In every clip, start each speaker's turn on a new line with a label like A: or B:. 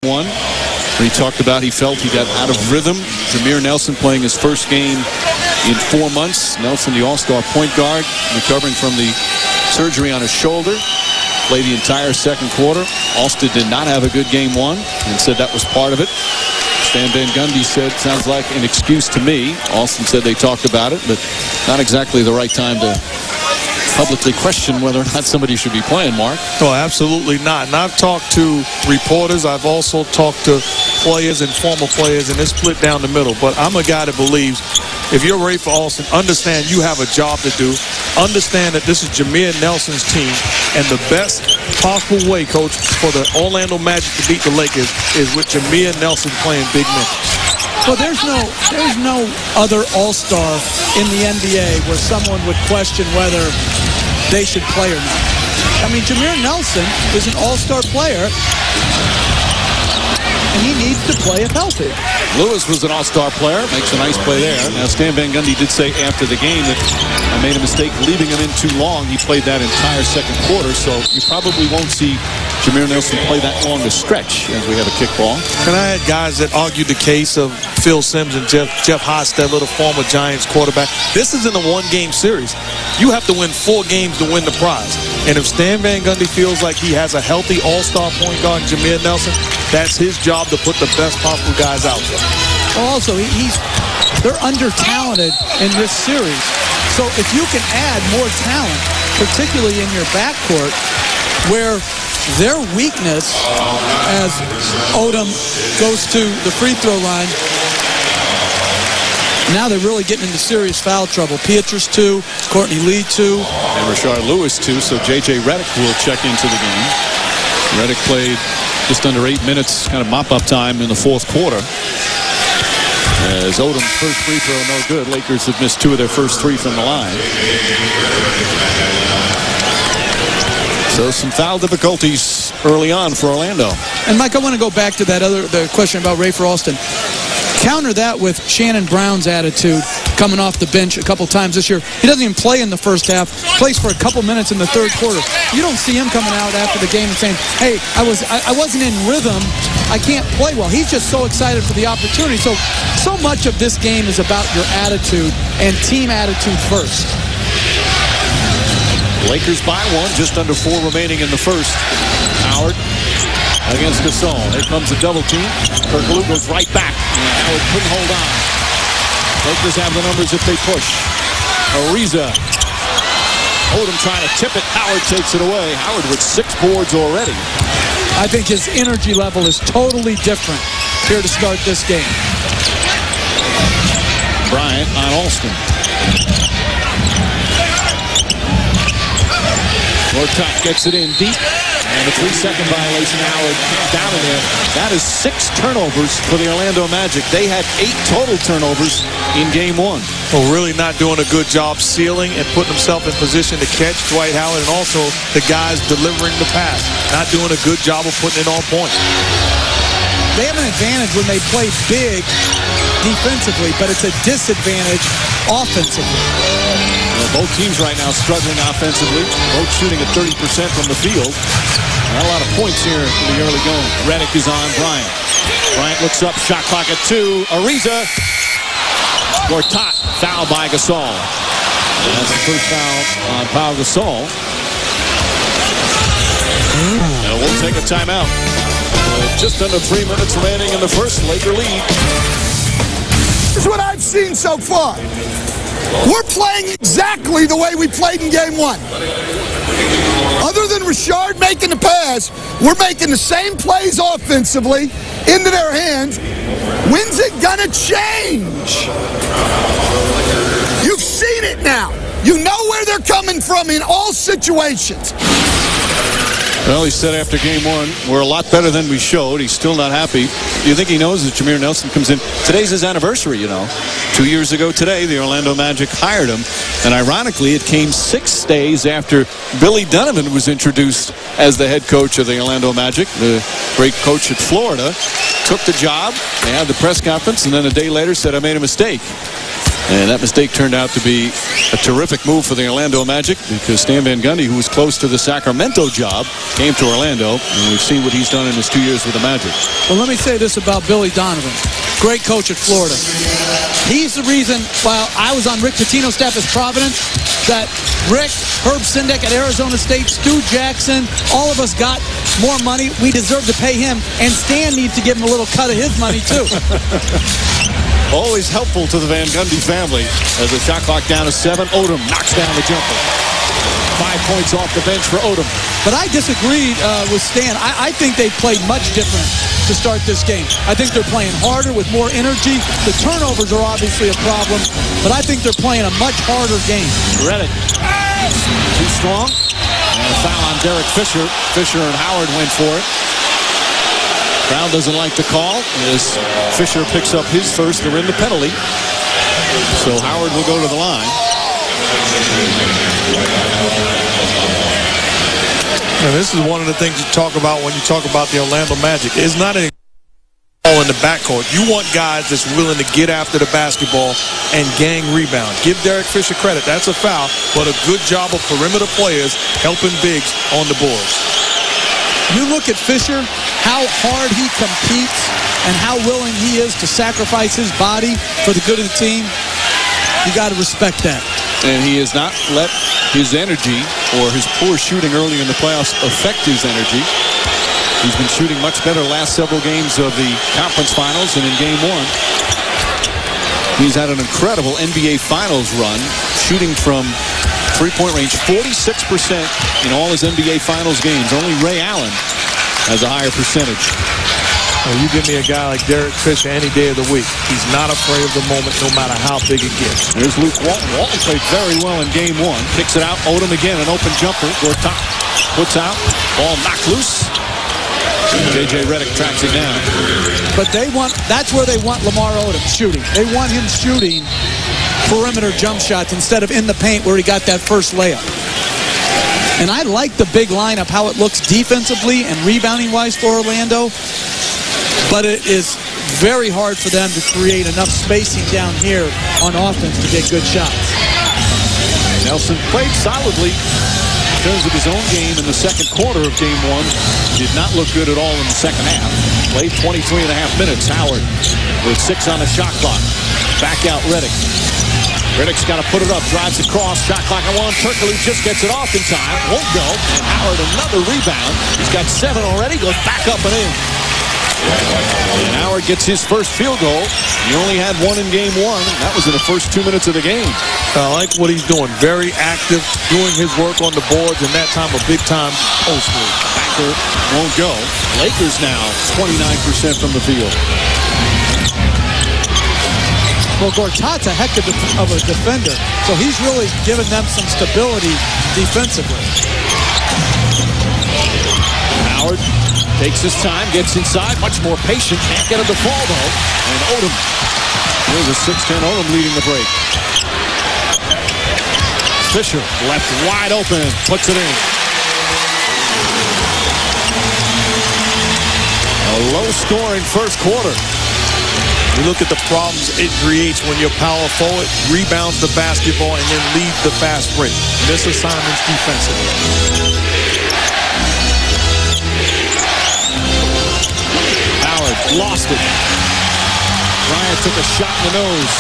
A: One, he talked about he felt he got out of rhythm. Jameer Nelson playing his first game in 4 months. Nelson, the all-star point guard, recovering from the surgery on his shoulder. Played the entire second quarter. Alston did not have a good game one and said that was part of it. Stan Van Gundy said, sounds like an excuse to me. Alston said they talked about it, but not exactly the right time to publicly question whether or not somebody should be playing, Mark.
B: Oh, absolutely not. And I've talked to reporters. I've also talked to players and former players, and it's split down the middle. But I'm a guy that believes if you're ready for Alston, understand you have a job to do. Understand that this is Jameer Nelson's team, and the best possible way, Coach, for the Orlando Magic to beat the Lakers is with Jameer Nelson playing big minutes.
C: Well, there's no other all-star in the NBA where someone would question whether they should play or not. I mean, Jameer Nelson is an all-star player, and he needs to play if healthy.
A: Lewis was an all-star player, makes a nice play there. Now, Stan Van Gundy did say after the game that I made a mistake leaving him in too long. He played that entire second quarter, so you probably won't see Jameer Nelson play that long a stretch as we have a kickball.
B: And I had guys that argued the case of Phil Simms and Jeff Hostetler, the former Giants quarterback. This isn't a one-game series. You have to win 4 games to win the prize. And if Stan Van Gundy feels like he has a healthy all-star point guard, Jameer Nelson, that's his job to put the best possible guys out there.
C: Well, also, they're under-talented in this series. So if you can add more talent, particularly in your backcourt, where their weakness, as Odom goes to the free throw line, now they're really getting into serious foul trouble. Pietrus 2, Courtney Lee 2.
A: And Rashard Lewis 2, so J.J. Redick will check into the game. Redick played just under 8 minutes, kind of mop-up time in the fourth quarter. As Odom's first free throw, no good. Lakers have missed 2 of their first 3 from the line. So some foul difficulties early on for Orlando.
C: And Mike, I want to go back to the question about Rafer Alston. Counter that with Shannon Brown's attitude coming off the bench a couple times this year. He doesn't even play in the first half. Plays for a couple minutes in the third quarter. You don't see him coming out after the game and saying, hey, I wasn't in rhythm. I can't play well. He's just so excited for the opportunity. So much of this game is about your attitude and team attitude first.
A: Lakers by 1, just under 4 remaining in the first. Howard against Gasol. Here comes a double team. Kirkland goes right back. And Howard couldn't hold on. Lakers have the numbers if they push. Ariza. Odom trying to tip it. Howard takes it away. Howard with 6 boards already.
C: I think his energy level is totally different here to start this game.
A: Bryant on Alston. Gortat gets it in deep. And a 3-second violation. Howard down in there. That is 6 turnovers for the Orlando Magic. They had 8 total turnovers in game 1.
B: Well, really not doing a good job sealing and putting himself in position to catch Dwight Howard, and also the guys delivering the pass. Not doing a good job of putting it on point.
C: They have an advantage when they play big defensively, but it's a disadvantage offensively.
A: Well, both teams right now struggling offensively. Both shooting at 30% from the field. Not a lot of points here in the early going. Redick is on Bryant. Bryant looks up, shot clock at 2. Ariza. Gortat, foul by Gasol. And that's the first foul on Pau Gasol. And we'll take a timeout. Just under 3 minutes remaining in the first. Laker lead.
D: This is what I've seen so far. We're playing exactly the way we played in game 1. Other than Rashard making the pass, we're making the same plays offensively into their hands. When's it gonna change? You've seen it now. You know where they're coming from in all situations.
A: Well, he said after game 1, we're a lot better than we showed. He's still not happy. Do you think he knows that Jameer Nelson comes in? Today's his anniversary, you know. 2 years ago today, the Orlando Magic hired him. And ironically, it came 6 days after Billy Donovan was introduced as the head coach of the Orlando Magic. The great coach at Florida took the job. They had the press conference, and then a day later said, I made a mistake. And that mistake turned out to be a terrific move for the Orlando Magic, because Stan Van Gundy, who was close to the Sacramento job, came to Orlando, and we've seen what he's done in his 2 years with the Magic.
C: Well, let me say this about Billy Donovan. Great coach at Florida. He's the reason, while I was on Rick Pitino's staff as Providence, that Rick, Herb Sendek at Arizona State, Stu Jackson, all of us got more money. We deserve to pay him, and Stan needs to give him a little cut of his money, too.
A: Always helpful to the Van Gundy family. As the shot clock down to 7, Odom knocks down the jumper. 5 points off the bench for Odom.
C: But I disagreed with Stan. I think they played much different to start this game. I think they're playing harder with more energy. The turnovers are obviously a problem, but I think they're playing a much harder game.
A: Redick, too strong. And a foul on Derek Fisher. Fisher and Howard went for it. Brown doesn't like the call as Fisher picks up his first. They're in the penalty. So Howard will go to the line.
B: And this is one of the things you talk about when you talk about the Orlando Magic. It's not an all in the backcourt. You want guys that's willing to get after the basketball and gang rebound. Give Derek Fisher credit. That's a foul, but a good job of perimeter players helping bigs on the boards.
C: You look at Fisher, how hard he competes and how willing he is to sacrifice his body for the good of the team. You got to respect that.
A: And he has not let his energy or his poor shooting early in the playoffs affect his energy. He's been shooting much better last several games of the conference finals and in game 1. He's had an incredible NBA Finals run, shooting from three-point range 46% in all his NBA Finals games. Only Ray Allen has a higher percentage.
B: Well, you give me a guy like Derek Fisher any day of the week. He's not afraid of the moment, no matter how big it gets.
A: There's Luke Walton. Walton played very well in game 1. Kicks it out. Odom again, an open jumper. Gortat puts out. Ball knocked loose. J.J. Redick tracks it down.
C: But that's where they want Lamar Odom shooting. They want him shooting perimeter jump shots instead of in the paint where he got that first layup. And I like the big lineup, how it looks defensively and rebounding-wise for Orlando. But it is very hard for them to create enough spacing down here on offense to get good shots.
A: Nelson played solidly in terms of his own game in the second quarter of game 1. Did not look good at all in the second half. Played 23 and a half minutes. Howard with 6 on the shot clock. Back out Redick. Redick's got to put it up. Drives across. Shot clock at 1. Turkoglu just gets it off in time. Won't go. And Howard another rebound. He's got 7 already. Goes back up and in. And Howard gets his first field goal. He only had 1 in game 1. That was in the first 2 minutes of the game.
B: I like what he's doing. Very active, doing his work on the boards, and that time a big-time post move.
A: Backer won't go. Lakers now 29% from the field.
C: Well, Gortat's a heck of a defender, so he's really given them some stability defensively.
A: Howard takes his time, gets inside, much more patient. Can't get him to fall, though. And Odom. Here's a 6'10 Odom leading the break. Fisher left wide open, puts it in. A low-scoring first quarter.
B: You look at the problems it creates when your power forward rebounds the basketball and then leads the fast break. Miss assignments defensively.
A: Howard lost it. Bryant took a shot in the nose.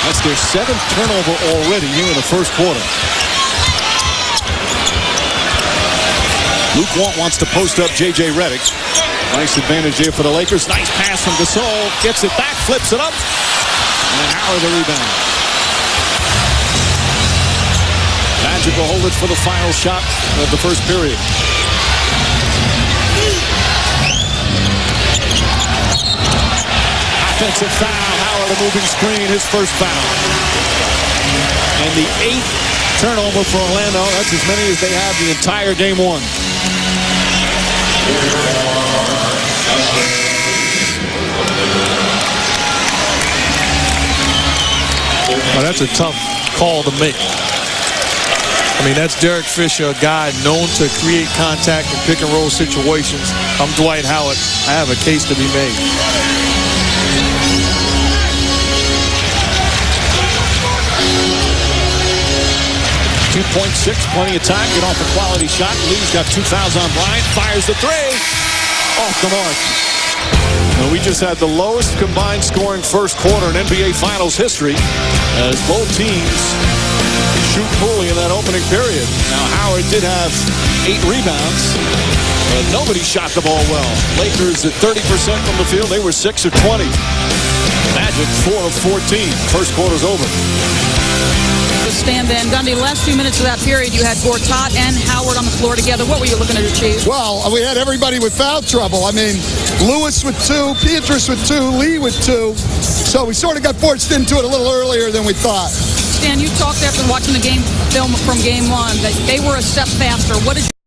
A: That's their 7th turnover already here in the first quarter. Luke Walton wants to post up J.J. Redick. Nice advantage here for the Lakers. Nice pass from Gasol. Gets it back, flips it up. And Howard the rebound. Magic will hold it for the final shot of the first period. Offensive foul. Howard a moving screen. His first foul. And the 8th turnover for Orlando. That's as many as they have the entire game 1.
B: Well, that's a tough call to make. I mean, that's Derek Fisher, a guy known to create contact in pick-and-roll situations. I'm Dwight Howard. I have a case to be made.
A: 2.6, plenty of time. Get off a quality shot. Lee's got 2 fouls on Bryant. Fires the three. Off the mark. And we just had the lowest combined scoring first quarter in NBA Finals history as both teams shoot poorly in that opening period. Now, Howard did have 8 rebounds, but nobody shot the ball well. Lakers at 30% from the field. They were 6 of 20. Magic 4 of 14. First quarter's over.
E: Stand then. Gundy, last few minutes of that period, you had Gortat and Howard on the floor together. What were you looking to achieve?
D: Well, we had everybody with foul trouble. I mean, Lewis with 2, Pietrus with 2, Lee with 2. So we sort of got forced into it a little earlier than we thought.
E: Stan, you talked after watching the game film from Game 1 that they were a step faster. What did you